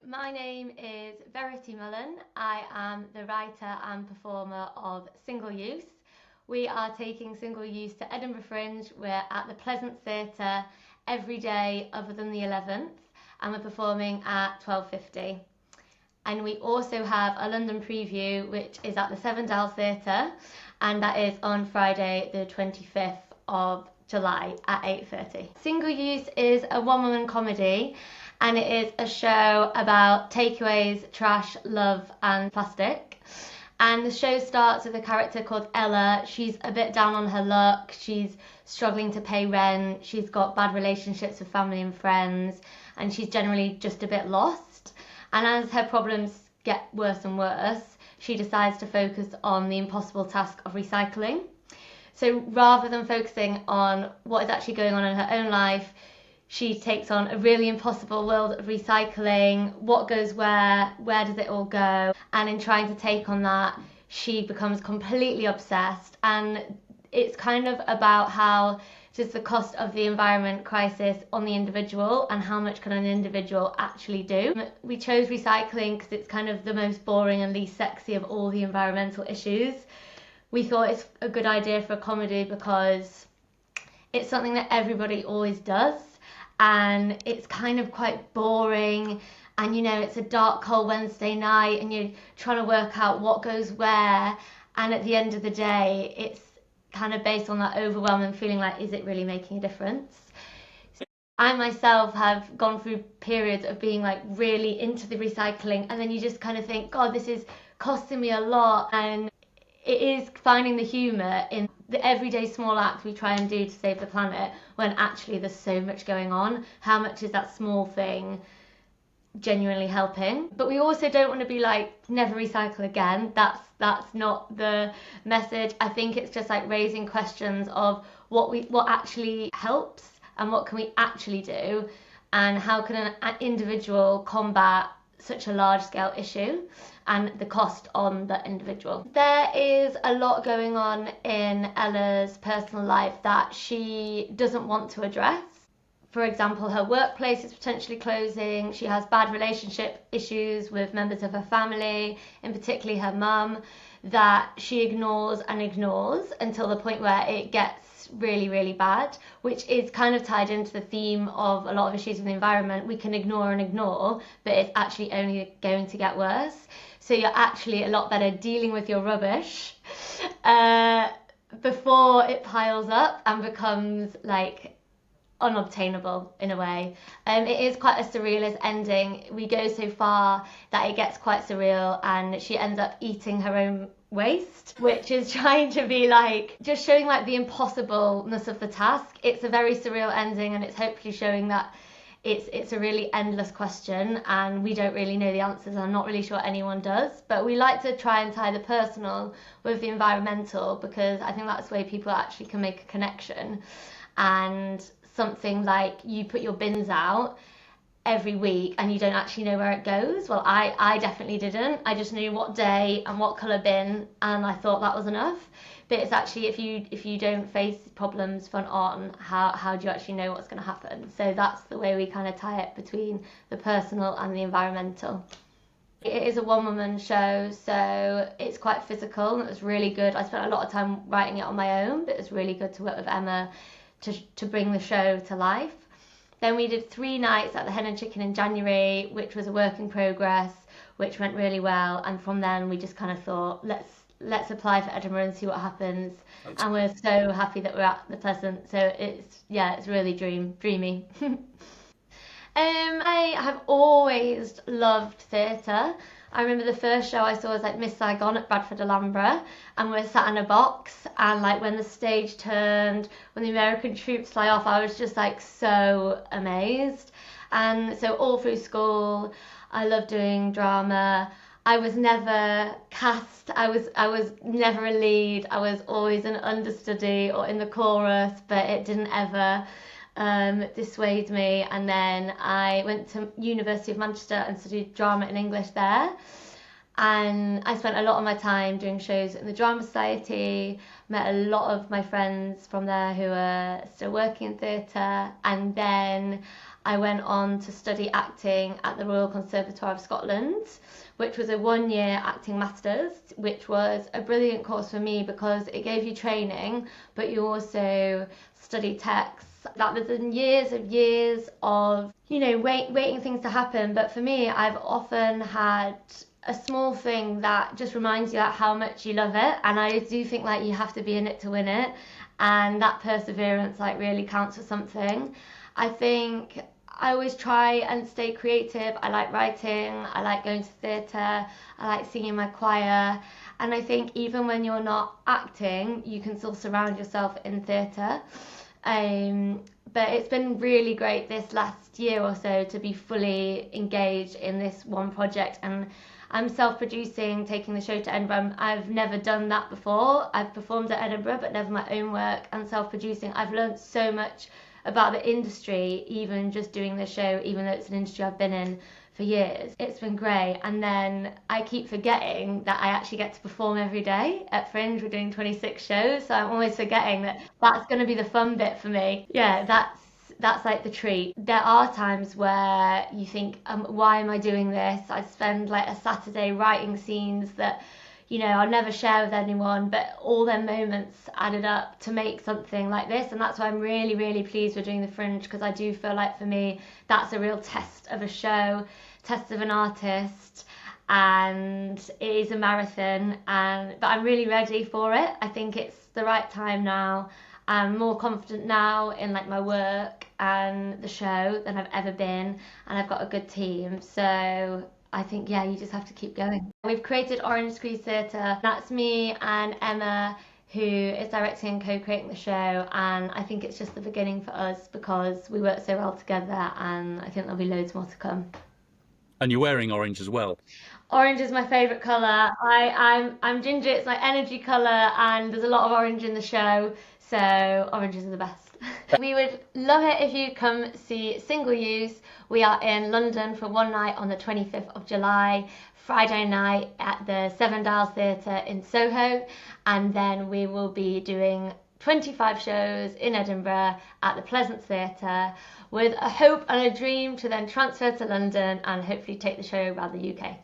My name is Verity Mullan. I am the writer and performer of Single Use. We are taking Single Use to Edinburgh Fringe. We're at the Pleasance Theatre every day other than the 11th, and we're performing at 12:50. And we also have a London preview, which is at the Seven Dial Theatre, and that is on Friday the 25th of July at 8:30. Single Use is a one-woman comedy, and it is a show about takeaways, trash, love and plastic. And the show starts with a character called Ella. She's a bit down on her luck, she's struggling to pay rent, she's got bad relationships with family and friends, and she's generally just a bit lost. And as her problems get worse and worse, she decides to focus on the impossible task of recycling. So rather than focusing on what is actually going on in her own life, she takes on a really impossible world of recycling. What goes where does it all go? And in trying to take on that, she becomes completely obsessed. And it's kind of about how just the cost of the environment crisis on the individual and how much can an individual actually do. We chose recycling because it's kind of the most boring and least sexy of all the environmental issues. We thought it's a good idea for a comedy because it's something that everybody always does, and it's kind of quite boring, and it's a dark cold Wednesday night and you're trying to work out what goes where, and at the end of the day it's kind of based on that overwhelming feeling like, is it really making a difference? I myself have gone through periods of being like really into the recycling, and then you just kind of think, God, this is costing me a lot. And it is finding the humour in the everyday small acts we try and do to save the planet, when actually there's so much going on. How much is that small thing genuinely helping? But we also don't want to be like, never recycle again. That's not the message. I think it's just like raising questions of what actually helps and what can we actually do, and how can an individual combat such a large scale issue and the cost on the individual. There is a lot going on in Ella's personal life that she doesn't want to address. For example, her workplace is potentially closing, she has bad relationship issues with members of her family, in particular her mum, that she ignores and ignores until the point where it gets really, really bad, which is kind of tied into the theme of a lot of issues in the environment. We can ignore and ignore, but it's actually only going to get worse. So you're actually a lot better dealing with your rubbish before it piles up and becomes like unobtainable in a way. It is quite a surrealist ending. We go so far that it gets quite surreal, and she ends up eating her own waste, which is trying to be like just showing like the impossibleness of the task. It's a very surreal ending, and it's hopefully showing that it's a really endless question and we don't really know the answers. I'm not really sure anyone does, but we like to try and tie the personal with the environmental, because I think that's the way people actually can make a connection. And something like, you put your bins out every week and you don't actually know where it goes. Well, I definitely didn't. I just knew what day and what colour bin, and I thought that was enough. But it's actually, if you don't face problems front on, how do you actually know what's going to happen? So that's the way we kind of tie it between the personal and the environmental. It is a one-woman show, so it's quite physical, and it was really good. I spent a lot of time writing it on my own, but it was really good to work with Emma to bring the show to life. Then we did 3 nights at the Hen and Chicken in January, which was a work in progress, which went really well. And from then we just kind of thought, let's apply for Edinburgh and see what happens. And we're so happy that we're at the Pleasance. So it's really dreamy. I have always loved theatre. I remember the first show I saw was like Miss Saigon at Bradford Alhambra, and we were sat in a box, and like when the stage turned, when the American troops fly off, I was just like so amazed. And so all through school I loved doing drama. I was never cast, I was never a lead, I was always an understudy or in the chorus, but it didn't ever dissuade me. And then I went to University of Manchester and studied drama and English there, And I spent a lot of my time doing shows in the Drama Society, met a lot of my friends from there who are still working in theatre, and then I went on to study acting at the Royal Conservatoire of Scotland, which was a 1-year acting masters, which was a brilliant course for me because it gave you training, but you also study texts. That was in years of, waiting things to happen. But for me, I've often had a small thing that just reminds you like how much you love it, and I do think like you have to be in it to win it, and that perseverance like really counts for something. I think I always try and stay creative. I like writing, I like going to theatre, I like singing my choir, and I think even when you're not acting, you can still surround yourself in theatre. But it's been really great this last year or so to be fully engaged in this one project, and I'm self-producing, taking the show to Edinburgh. I've never done that before. I've performed at Edinburgh, but never my own work, and self-producing. I've learned so much about the industry, even just doing the show, even though it's an industry I've been in for years. It's been great. And then I keep forgetting that I actually get to perform every day at Fringe. We're doing 26 shows, so I'm always forgetting that that's going to be the fun bit for me. Yeah, that's like the treat. There are times where you think, why am I doing this? I spend like a Saturday writing scenes that, I'll never share with anyone, but all their moments added up to make something like this. And that's why I'm really, really pleased we're doing the Fringe, because I do feel like for me, that's a real test of a show, test of an artist, and it is a marathon. But I'm really ready for it. I think it's the right time now. I'm more confident now in like my work and the show than I've ever been, and I've got a good team. So I think, yeah, you just have to keep going. We've created Orange Screws Theatre. That's me and Emma, who is directing and co-creating the show, and I think it's just the beginning for us because we work so well together, and I think there'll be loads more to come. And you're wearing orange as well. Orange is my favourite colour. I'm ginger, it's my energy colour, and there's a lot of orange in the show, so oranges are the best. We would love it if you come see Single Use. We are in London for one night on the 25th of July, Friday night at the Seven Dials Theatre in Soho, and then we will be doing 25 shows in Edinburgh at the Pleasance Theatre, with a hope and a dream to then transfer to London and hopefully take the show around the UK.